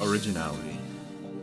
Originality.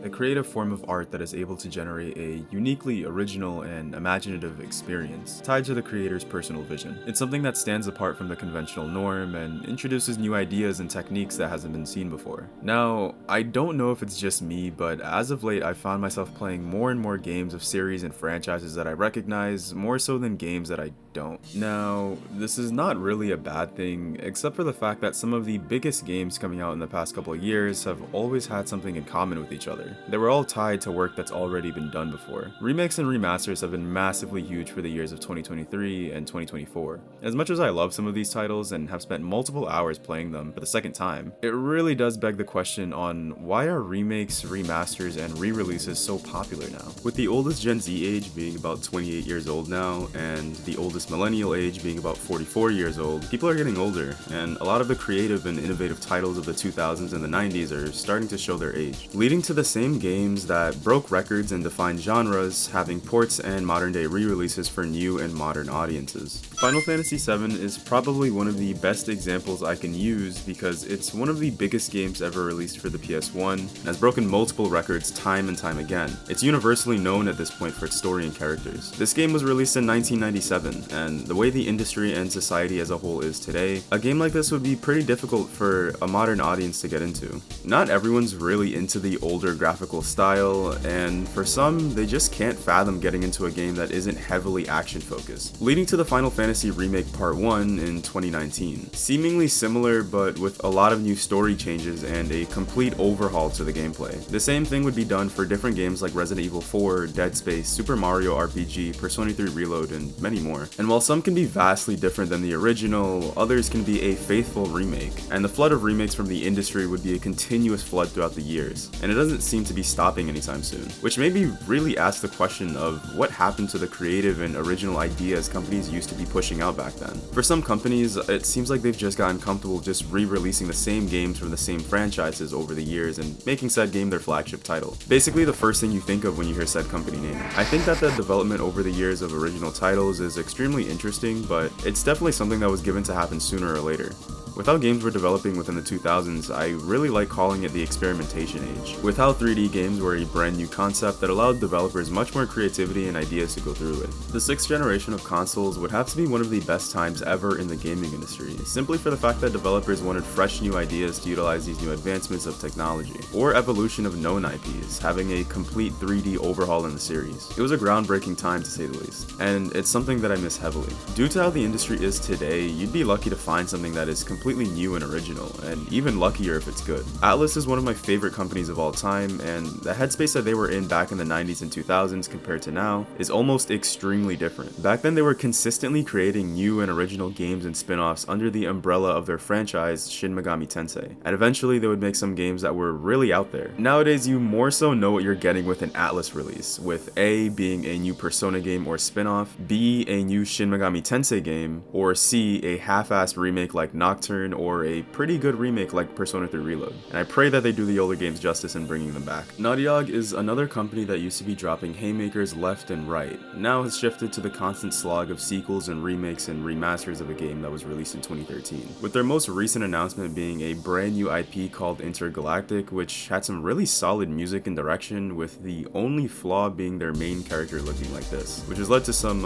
A creative form of art that is able to generate a uniquely original and imaginative experience tied to the creator's personal vision. It's something that stands apart from the conventional norm and introduces new ideas and techniques that hasn't been seen before. Now, I don't know if it's just me, but as of late I've found myself playing more and more games of series and franchises that I recognize more so than games that I don't. Now, this is not really a bad thing, except for the fact that some of the biggest games coming out in the past couple of years have always had something in common with each other. They were all tied to work that's already been done before. Remakes and remasters have been massively huge for the years of 2023 and 2024. As much as I love some of these titles and have spent multiple hours playing them for the second time, it really does beg the question on why are remakes, remasters, and re-releases so popular now? With the oldest Gen Z age being about 28 years old now, and the oldest millennial age being about 44 years old, people are getting older, and a lot of the creative and innovative titles of the 2000s and the 90s are starting to show their age, leading to the same games that broke records and defined genres, having ports and modern day re-releases for new and modern audiences. Final Fantasy VII is probably one of the best examples I can use because it's one of the biggest games ever released for the PS1 and has broken multiple records time and time again. It's universally known at this point for its story and characters. This game was released in 1997, and the way the industry and society as a whole is today, a game like this would be pretty difficult for a modern audience to get into. Not everyone's really into the older graphical style, and for some, they just can't fathom getting into a game that isn't heavily action focused, leading to the Final Fantasy Remake Part 1 in 2019. Seemingly similar, but with a lot of new story changes and a complete overhaul to the gameplay. The same thing would be done for different games like Resident Evil 4, Dead Space, Super Mario RPG, Persona 3 Reload, and many more. And while some can be vastly different than the original, others can be a faithful remake, and the flood of remakes from the industry would be a continuous flood throughout the years, and it doesn't seem to be stopping anytime soon. Which made me really ask the question of what happened to the creative and original ideas companies used to be pushing out back then. For some companies, it seems like they've just gotten comfortable just re-releasing the same games from the same franchises over the years and making said game their flagship title. Basically the first thing you think of when you hear said company name. I think that the development over the years of original titles is extremely interesting, but it's definitely something that was given to happen sooner or later. With how games were developing within the 2000s, I really like calling it the experimentation age. With how 3D games were a brand new concept that allowed developers much more creativity and ideas to go through with. The 6th generation of consoles would have to be one of the best times ever in the gaming industry, simply for the fact that developers wanted fresh new ideas to utilize these new advancements of technology, or evolution of known IPs, having a complete 3D overhaul in the series. It was a groundbreaking time to say the least, and it's something that I miss heavily. Due to how the industry is today, you'd be lucky to find something that is completely new and original, and even luckier if it's good. Atlus is one of my favorite companies of all time, and the headspace that they were in back in the 90s and 2000s compared to now is almost extremely different. Back then they were consistently creating new and original games and spin-offs under the umbrella of their franchise Shin Megami Tensei, and eventually they would make some games that were really out there. Nowadays you more so know what you're getting with an Atlus release, with A being a new Persona game or spin-off, B a new Shin Megami Tensei game, or C a half-assed remake like Nocturne or a pretty good remake like Persona 3 Reload, and I pray that they do the older games justice in bringing them back. Naughty Dog is another company that used to be dropping haymakers left and right, now has shifted to the constant slog of sequels and remakes and remasters of a game that was released in 2013, with their most recent announcement being a brand new IP called Intergalactic, which had some really solid music and direction, with the only flaw being their main character looking like this, which has led to some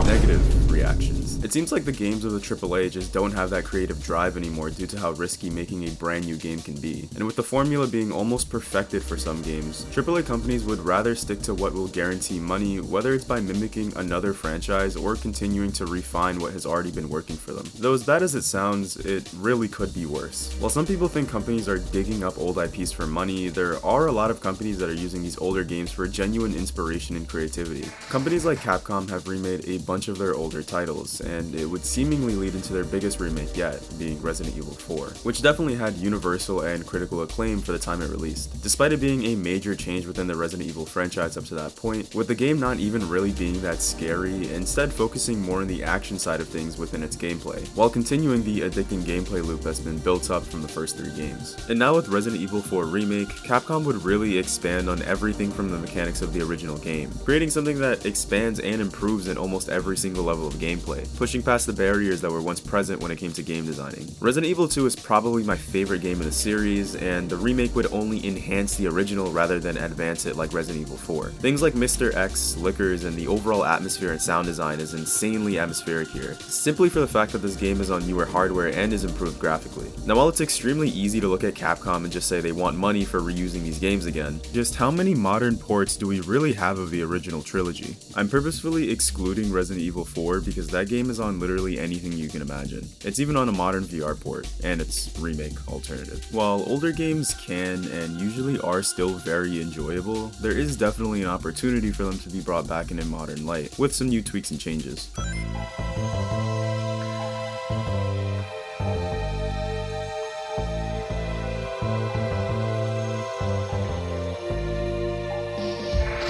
negative reactions. It seems like the games of the AAA just don't have that creative drive anymore due to how risky making a brand new game can be. And with the formula being almost perfected for some games, AAA companies would rather stick to what will guarantee money, whether it's by mimicking another franchise or continuing to refine what has already been working for them. Though as bad as it sounds, it really could be worse. While some people think companies are digging up old IPs for money, there are a lot of companies that are using these older games for genuine inspiration and creativity. Companies like Capcom have remade a bunch of their older titles, and it would seemingly lead into their biggest remake yet, being Resident Evil 4, which definitely had universal and critical acclaim for the time it released, despite it being a major change within the Resident Evil franchise up to that point, with the game not even really being that scary, instead focusing more on the action side of things within its gameplay, while continuing the addicting gameplay loop that's been built up from the first 3 games. And now with Resident Evil 4 Remake, Capcom would really expand on everything from the mechanics of the original game, creating something that expands and improves in almost every every single level of gameplay, pushing past the barriers that were once present when it came to game designing. Resident Evil 2 is probably my favorite game in the series, and the remake would only enhance the original rather than advance it like Resident Evil 4. Things like Mr. X, Lickers, and the overall atmosphere and sound design is insanely atmospheric here, simply for the fact that this game is on newer hardware and is improved graphically. Now while it's extremely easy to look at Capcom and just say they want money for reusing these games again, just how many modern ports do we really have of the original trilogy? I'm purposefully excluding Resident Evil 4 because that game is on literally anything you can imagine. It's even on a modern VR port, and it's remake alternative. While older games can and usually are still very enjoyable, there is definitely an opportunity for them to be brought back in a modern light, with some new tweaks and changes.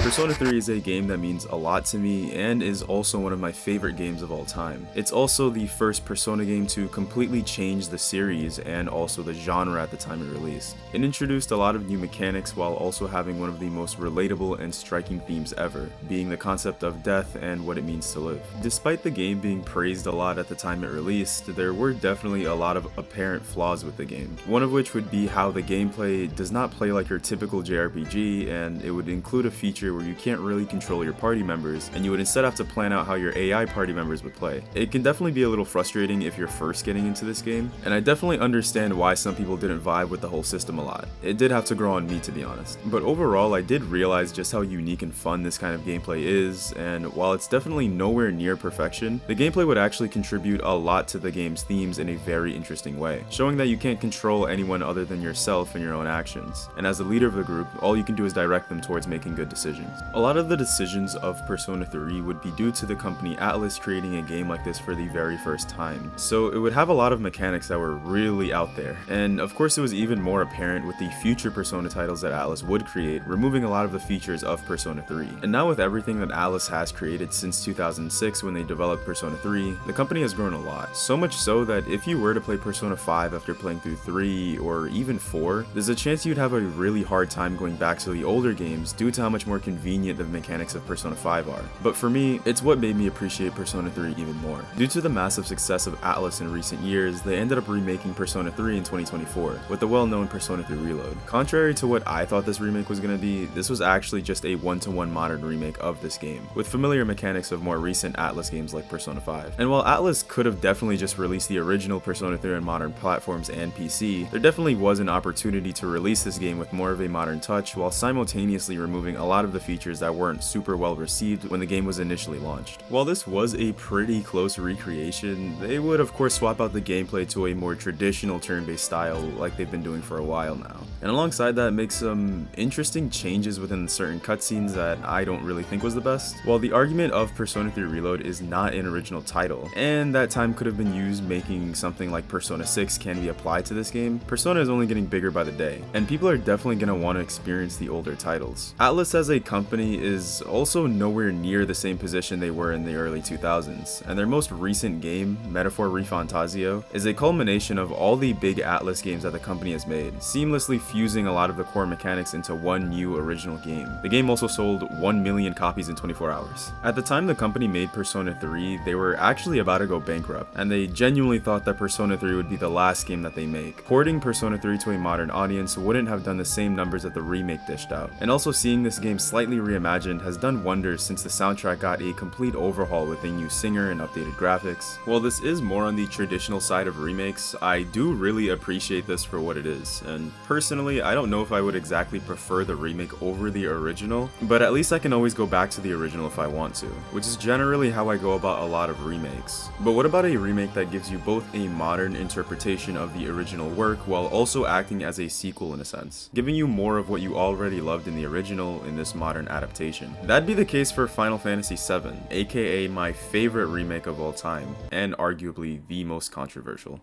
Persona 3 is a game that means a lot to me and is also one of my favorite games of all time. It's also the first Persona game to completely change the series and also the genre at the time it released. It introduced a lot of new mechanics while also having one of the most relatable and striking themes ever, being the concept of death and what it means to live. Despite the game being praised a lot at the time it released, there were definitely a lot of apparent flaws with the game. One of which would be how the gameplay does not play like your typical JRPG, and it would include a feature where you can't really control your party members, and you would instead have to plan out how your AI party members would play. It can definitely be a little frustrating if you're first getting into this game, and I definitely understand why some people didn't vibe with the whole system a lot. It did have to grow on me, to be honest. But overall, I did realize just how unique and fun this kind of gameplay is, and while it's definitely nowhere near perfection, the gameplay would actually contribute a lot to the game's themes in a very interesting way, showing that you can't control anyone other than yourself and your own actions. And as the leader of the group, all you can do is direct them towards making good decisions. A lot of the decisions of Persona 3 would be due to the company Atlus creating a game like this for the very first time, so it would have a lot of mechanics that were really out there. And of course it was even more apparent with the future Persona titles that Atlus would create, removing a lot of the features of Persona 3. And now with everything that Atlus has created since 2006 when they developed Persona 3, the company has grown a lot. So much so that if you were to play Persona 5 after playing through 3 or even 4, there's a chance you'd have a really hard time going back to the older games due to how much more convenient the mechanics of Persona 5 are. But for me, it's what made me appreciate Persona 3 even more. Due to the massive success of Atlus in recent years, they ended up remaking Persona 3 in 2024, with the well-known Persona 3 Reload. Contrary to what I thought this remake was going to be, this was actually just a one-to-one modern remake of this game, with familiar mechanics of more recent Atlus games like Persona 5. And while Atlus could have definitely just released the original Persona 3 on modern platforms and PC, there definitely was an opportunity to release this game with more of a modern touch while simultaneously removing a lot of the features that weren't super well received when the game was initially launched. While this was a pretty close recreation, they would of course swap out the gameplay to a more traditional turn-based style like they've been doing for a while now. And alongside that, make some interesting changes within certain cutscenes that I don't really think was the best. While the argument of Persona 3 Reload is not an original title, and that time could have been used making something like Persona 6 can be applied to this game, Persona is only getting bigger by the day, and people are definitely going to want to experience the older titles. Atlus as a company is also nowhere near the same position they were in the early 2000s, and their most recent game, Metaphor ReFantazio, is a culmination of all the big Atlus games that the company has made, seamlessly fusing a lot of the core mechanics into one new original game. The game also sold 1 million copies in 24 hours. At the time the company made Persona 3, they were actually about to go bankrupt, and they genuinely thought that Persona 3 would be the last game that they make. Porting Persona 3 to a modern audience wouldn't have done the same numbers that the remake dished out, and also seeing this game slightly reimagined has done wonders since the soundtrack got a complete overhaul with a new singer and updated graphics. While this is more on the traditional side of remakes, I do really appreciate this for what it is, and personally I don't know if I would exactly prefer the remake over the original, but at least I can always go back to the original if I want to, which is generally how I go about a lot of remakes. But what about a remake that gives you both a modern interpretation of the original work while also acting as a sequel in a sense, giving you more of what you already loved in the original in this modern adaptation? That'd be the case for Final Fantasy VII, aka my favorite remake of all time, and arguably the most controversial.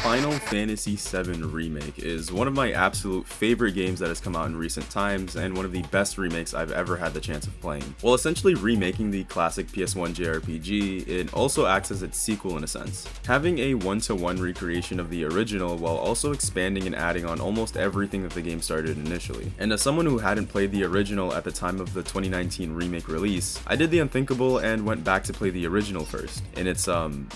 Final Fantasy VII Remake is one of my absolute favorite games that has come out in recent times, and one of the best remakes I've ever had the chance of playing. While essentially remaking the classic PS1 JRPG, it also acts as its sequel in a sense. Having a one-to-one recreation of the original while also expanding and adding on almost everything that the game started initially. And as someone who hadn't played the original at the time of the 2019 remake release, I did the unthinkable and went back to play the original first, in its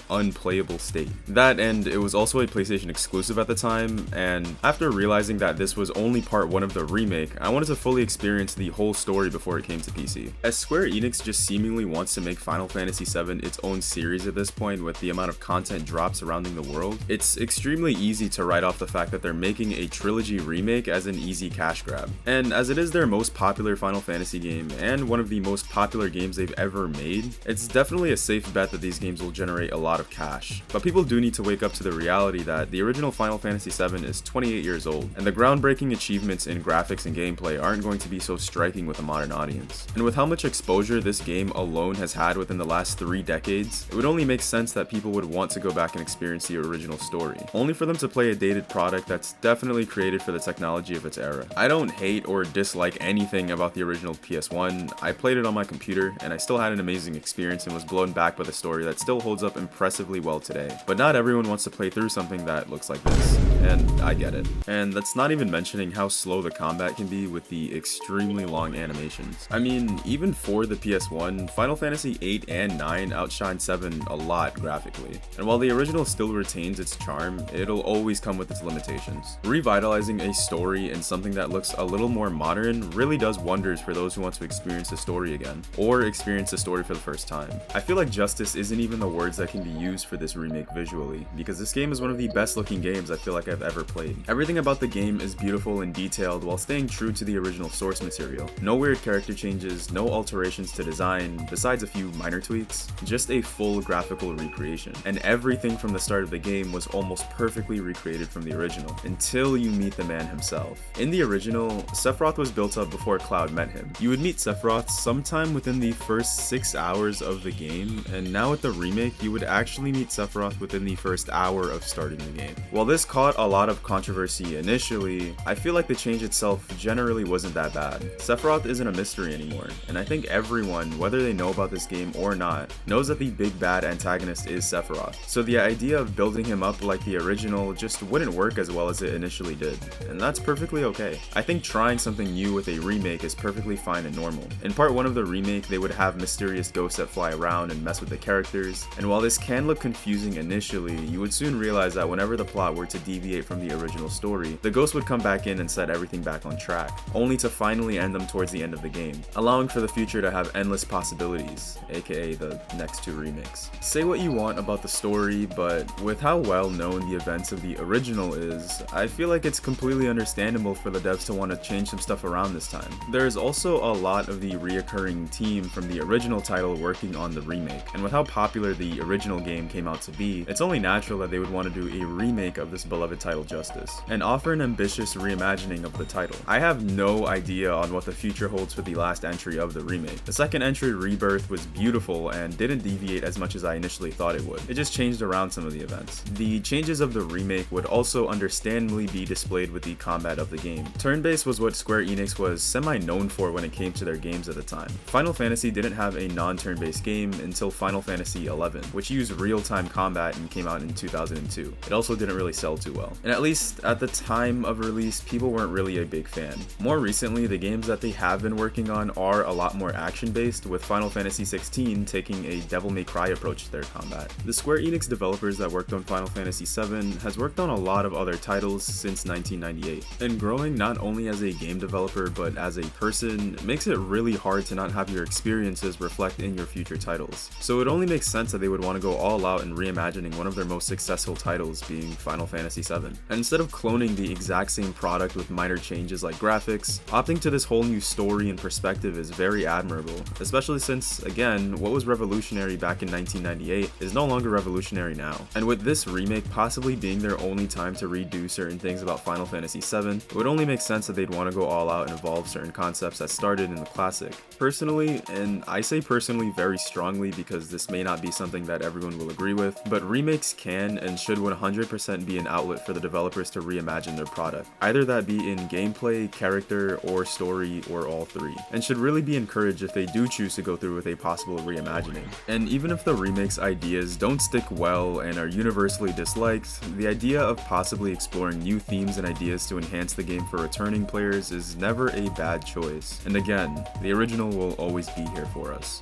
unplayable state. That, and it was also a PlayStation exclusive at the time, and after realizing that this was only part 1 of the remake, I wanted to fully experience the whole story before it came to PC. As Square Enix just seemingly wants to make Final Fantasy VII its own series at this point with the amount of content drops surrounding the world, it's extremely easy to write off the fact that they're making a trilogy remake as an easy cash grab. And as it is their most popular Final Fantasy game, and one of the most popular games they've ever made, it's definitely a safe bet that these games will generate a lot of cash. But people do need to wake up to the reality that the original Final Fantasy VII is 28 years old, and the groundbreaking achievements in graphics and gameplay aren't going to be so striking with a modern audience. And with how much exposure this game alone has had within the last 3 decades, it would only make sense that people would want to go back and experience the original story, only for them to play a dated product that's definitely created for the technology of its era. I don't hate or dislike anything about the original PS1. I played it on my computer, and I still had an amazing experience and was blown back by the story that still holds up impressively well today. But not everyone wants to play through something that looks like this, and I get it. And that's not even mentioning how slow the combat can be with the extremely long animations. I mean, even for the PS1, Final Fantasy 8 and 9 outshine 7 a lot graphically. And while the original still retains its charm, it'll always come with its limitations. Revitalizing a story in something that looks a little more modern really does wonders for those who want to experience the story again, or experience the story for the first time. I feel like justice isn't even the words that can be used for this remake visually, because this game is one of the best looking games I feel like I've ever played. Everything about the game is beautiful and detailed while staying true to the original source material. No weird character changes, no alterations to design, besides a few minor tweaks, just a full graphical recreation. And everything from the start of the game was almost perfectly recreated from the original, until you meet the man himself. In the original, Sephiroth was built up before Cloud met him. You would meet Sephiroth sometime within the first 6 hours of the game, and now with the remake, you would actually meet Sephiroth within the first hour of starting the game. While this caught a lot of controversy initially, I feel like the change itself generally wasn't that bad. Sephiroth isn't a mystery anymore, and I think everyone, whether they know about this game or not, knows that the big bad antagonist is Sephiroth. So the idea of building him up like the original just wouldn't work as well as it initially did, and that's perfectly okay. I think trying something new with a remake is perfectly fine and normal. In part 1 of the remake, they would have mysterious ghosts that fly around and mess with the characters, and while this can look confusing initially, you would soon realize that whenever the plot were to deviate from the original story, the ghosts would come back in and set everything back on track, only to finally end them towards the end of the game, allowing for the future to have endless possibilities, aka the next 2 remakes. Say what you want about the story, but with how well known the events of the original is, I feel like it's completely understandable for the devs to want to change some stuff around this time. There's also a lot of the reoccurring team from the original title working on the remake, and with how popular the original game came out to be, it's only natural that they would want to do a remake of this beloved title justice, and offer an ambitious reimagining of the title. I have no idea on what the future holds for the last entry of the remake. The second entry, Rebirth, was beautiful and didn't deviate as much as I initially thought it would. It just changed around some of the events. The changes of the remake would also understandably be displayed with the combat of the game. Turn-based was what Square Enix was semi-known for when it came to their games at the time. Final Fantasy didn't have a non-turn-based game until Final Fantasy XI, which used real-time combat and came out in 2002. It also didn't really sell too well, and at least at the time of release, people weren't really a big fan. More recently, the games that they have been working on are a lot more action-based, with Final Fantasy XVI taking a Devil May Cry approach to their combat. The Square Enix developers that worked on Final Fantasy VII has worked on a lot of other titles since 1998, and growing not only as a game developer but as a person makes it really hard to not have your experiences reflect in your future titles. So it only makes sense that they would want to go all out in reimagining one of their most successful titles, being Final Fantasy VII. And instead of cloning the exact same product with minor changes like graphics, opting to this whole new story and perspective is very admirable, especially since, again, what was revolutionary back in 1998 is no longer revolutionary now. And with this remake possibly being their only time to redo certain things about Final Fantasy VII, it would only make sense that they'd want to go all out and evolve certain concepts that started in the classic. Personally, and I say personally very strongly because this may not be something that everyone will agree with, but remakes can and should 100% 100% be an outlet for the developers to reimagine their product, either that be in gameplay, character, or story, or all three, and should really be encouraged if they do choose to go through with a possible reimagining. And even if the remake's ideas don't stick well and are universally disliked, the idea of possibly exploring new themes and ideas to enhance the game for returning players is never a bad choice. And again, the original will always be here for us.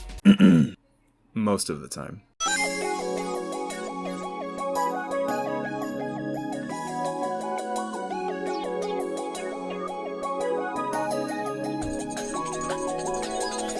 Most of the time.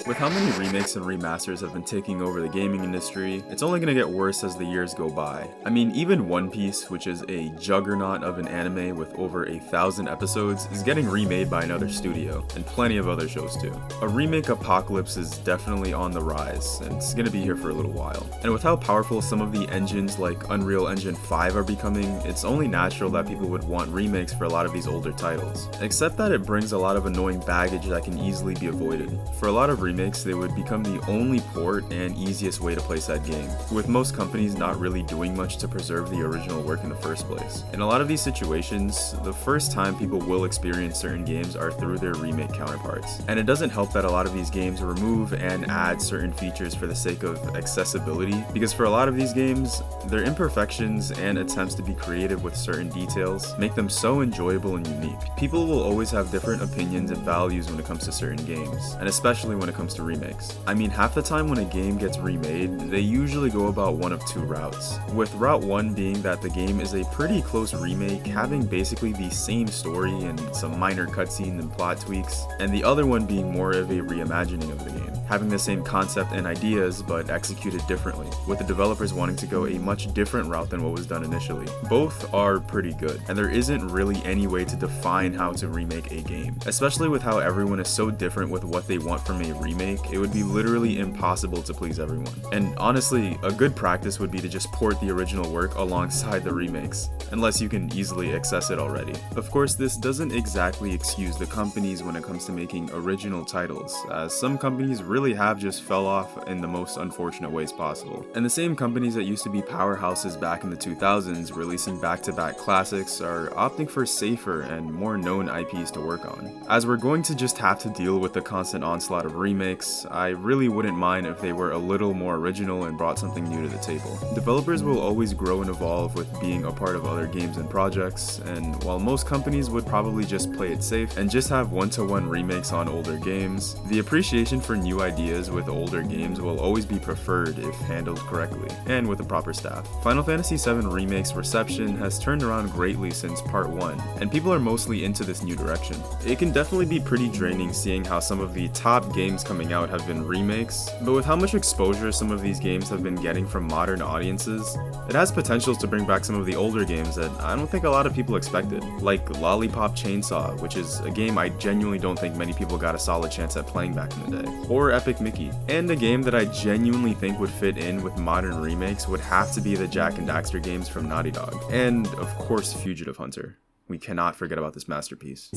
With how many remakes and remasters have been taking over the gaming industry, it's only going to get worse as the years go by. I mean, even One Piece, which is a juggernaut of an anime with over 1,000 episodes, is getting remade by another studio, and plenty of other shows too. A remake apocalypse is definitely on the rise, and it's going to be here for a little while. And with how powerful some of the engines like Unreal Engine 5 are becoming, it's only natural that people would want remakes for a lot of these older titles. Except that it brings a lot of annoying baggage that can easily be avoided. For a lot of remakes, they would become the only port and easiest way to play said game, with most companies not really doing much to preserve the original work in the first place. In a lot of these situations, the first time people will experience certain games are through their remake counterparts. And it doesn't help that a lot of these games remove and add certain features for the sake of accessibility, because for a lot of these games, their imperfections and attempts to be creative with certain details make them so enjoyable and unique. People will always have different opinions and values when it comes to certain games, and especially when it comes to remakes. I mean, half the time when a game gets remade, they usually go about one of two routes. With route 1 being that the game is a pretty close remake, having basically the same story and some minor cutscenes and plot tweaks, and the other one being more of a reimagining of the game, having the same concept and ideas but executed differently, with the developers wanting to go a much different route than what was done initially. Both are pretty good, and there isn't really any way to define how to remake a game, especially with how everyone is so different with what they want from a remake. It would be literally impossible to please everyone. And honestly, a good practice would be to just port the original work alongside the remakes, unless you can easily access it already. Of course, this doesn't exactly excuse the companies when it comes to making original titles, as some companies really have just fell off in the most unfortunate ways possible. And the same companies that used to be powerhouses back in the 2000s releasing back-to-back classics are opting for safer and more known IPs to work on. As we're going to just have to deal with the constant onslaught of remakes, I really wouldn't mind if they were a little more original and brought something new to the table. Developers will always grow and evolve with being a part of other games and projects, and while most companies would probably just play it safe and just have one-to-one remakes on older games, the appreciation for new ideas with older games will always be preferred if handled correctly, and with a proper staff. Final Fantasy VII Remake's reception has turned around greatly since Part 1, and people are mostly into this new direction. It can definitely be pretty draining seeing how some of the top games coming out have been remakes, but with how much exposure some of these games have been getting from modern audiences, it has potential to bring back some of the older games that I don't think a lot of people expected, like Lollipop Chainsaw, which is a game I genuinely don't think many people got a solid chance at playing back in the day, or Epic Mickey. And a game that I genuinely think would fit in with modern remakes would have to be the Jak and Daxter games from Naughty Dog, and of course Fugitive Hunter. We cannot forget about this masterpiece.